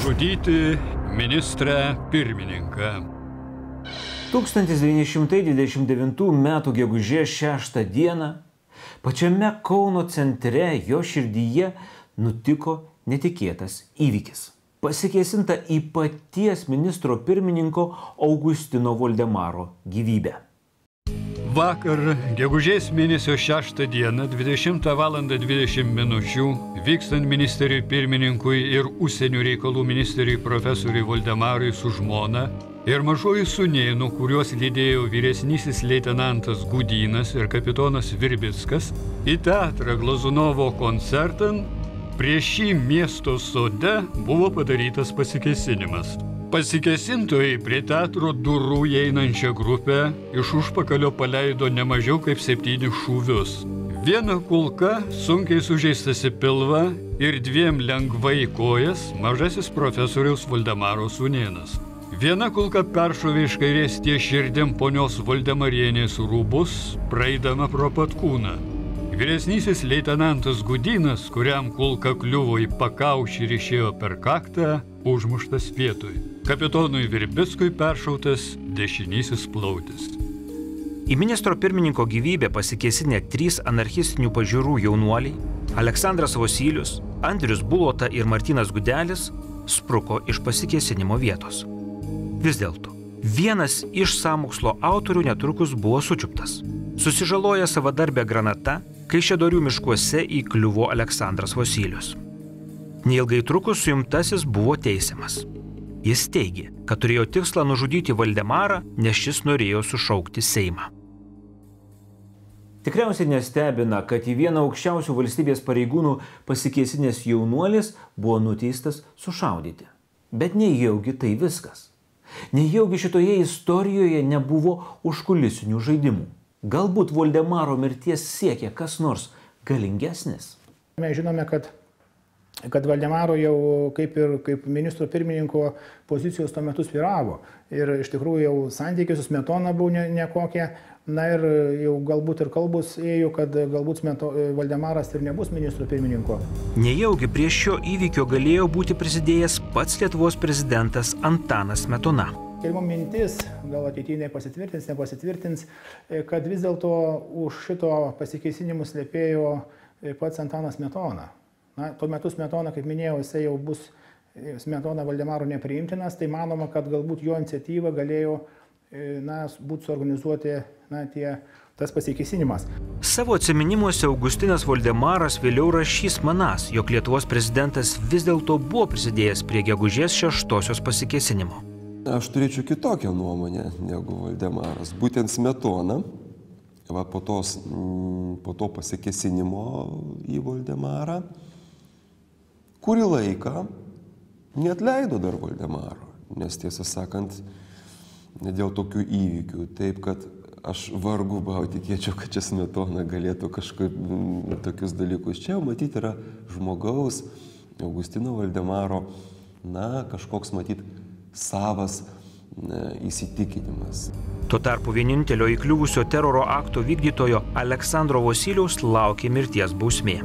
Nužudyti ministrą pirmininką. 1929 m. gegužės 6 dieną pačiame Kauno centre jo širdyje nutiko netikėtas įvykis. Pasikėsinta į paties ministro pirmininko Augustino Voldemaro gyvybę. Vakar, gegužės mėnesio 6 dieną, 20:20 min. Vykstant ministerijai pirmininkui ir užsienio reikalų ministerijai profesoriui Voldemarui su žmona ir mažoji sūnėnu, kuriuos lydėjo vyresnysis leitenantas Gudynas ir kapitonas Virbickas, į teatrą Glazunovo koncertant prieš šį miesto sode buvo padarytas pasikėsinimas. Pasikėsintojai prie teatro durų įeinančią grupę iš užpakalio paleido ne mažiau kaip 7 šūvius. Viena kulka sunkiai sužeistas į pilvą ir 2 lengvai į kojas mažasis profesoriaus Voldemaro sūnėnas. Viena kulka peršovė iš kairės ties širdim ponios Voldemarienės rūbus, praeidama pro pat kūną. Vyresnysis leitenantas Gudynas, kuriam kulka kliuvo į pakaušį ir išėjo per kaktą, užmuštas vietoj. Kapitonui Virbickui peršautas dešinysis plautis. Į ministro pirmininko gyvybę pasikėsinę 3 anarchistinių pažiūrų jaunuoliai – Aleksandras Vosylius, Andrius Bulota ir Martynas Gudelis – spruko iš pasikėsinimo vietos. Vis dėlto, vienas iš sąmokslo autorių netrukus buvo sučiuptas. Susižaloja savadarbę granata, Kaišiadorių miškuose įkliuvo Aleksandras Vosylius. Neilgai trukus suimtasis buvo teisiamas. Jis teigė, kad turėjo tikslą nužudyti Voldemarą, nes šis norėjo sušaukti Seimą. Tikriausiai nestebina, kad į vieną aukščiausių valstybės pareigūnų pasikėsinęs jaunuolis buvo nuteistas sušaudyti. Bet nejaugi tai viskas. Nejaugi šitoje istorijoje nebuvo užkulisinių žaidimų. Galbūt Voldemaro mirties siekia kas nors galingesnis? Mes žinome, kad Voldemaro jau kaip ministro pirmininko pozicijos tuo metu svyravo. Ir iš tikrųjų jau santykiai su Smetona buvo nekokie. Na ir jau galbūt ir kalbos ėjo, kad galbūt Voldemaras ir nebus ministro pirmininko. Nejaugi prie šio įvykio galėjo būti prisidėjęs pats Lietuvos prezidentas Antanas Smetona. Kelimo mintis, gal ateityje nepasitvirtins, kad vis dėlto už šito pasikeisinimų slėpėjo pats Antanas Smetona. Na, tuo metu Smetona, kaip minėjau, jisai jau bus Smetona Voldemaro nepriimtinas, tai manoma, kad galbūt jo iniciatyva galėjo būti suorganizuoti tas pasikeisinimas. Savo atsiminimuose Augustinas Voldemaras vėliau rašys manąs, jog Lietuvos prezidentas vis dėlto buvo prisidėjęs prie gegužės 6-osios pasikeisinimo. Aš turėčiau kitokią nuomonę negu Voldemaras. Būtent Smetona, po to pasikėsinimo į Voldemarą, kurį laiką neatleido dar Voldemaro, nes tiesą sakant, dėl tokių įvykių. Taip, kad aš vargu bau tikėčiau, kad čia Smetona galėtų kažkaip tokius dalykus. Čia matyti yra žmogaus, Augustino Voldemaro, kažkoks matyti savas įsitikinimas. Tuo tarpu vienintelio įkliuvusio teroro akto vykdytojo Aleksandro Vosyliaus laukė mirties bausmė.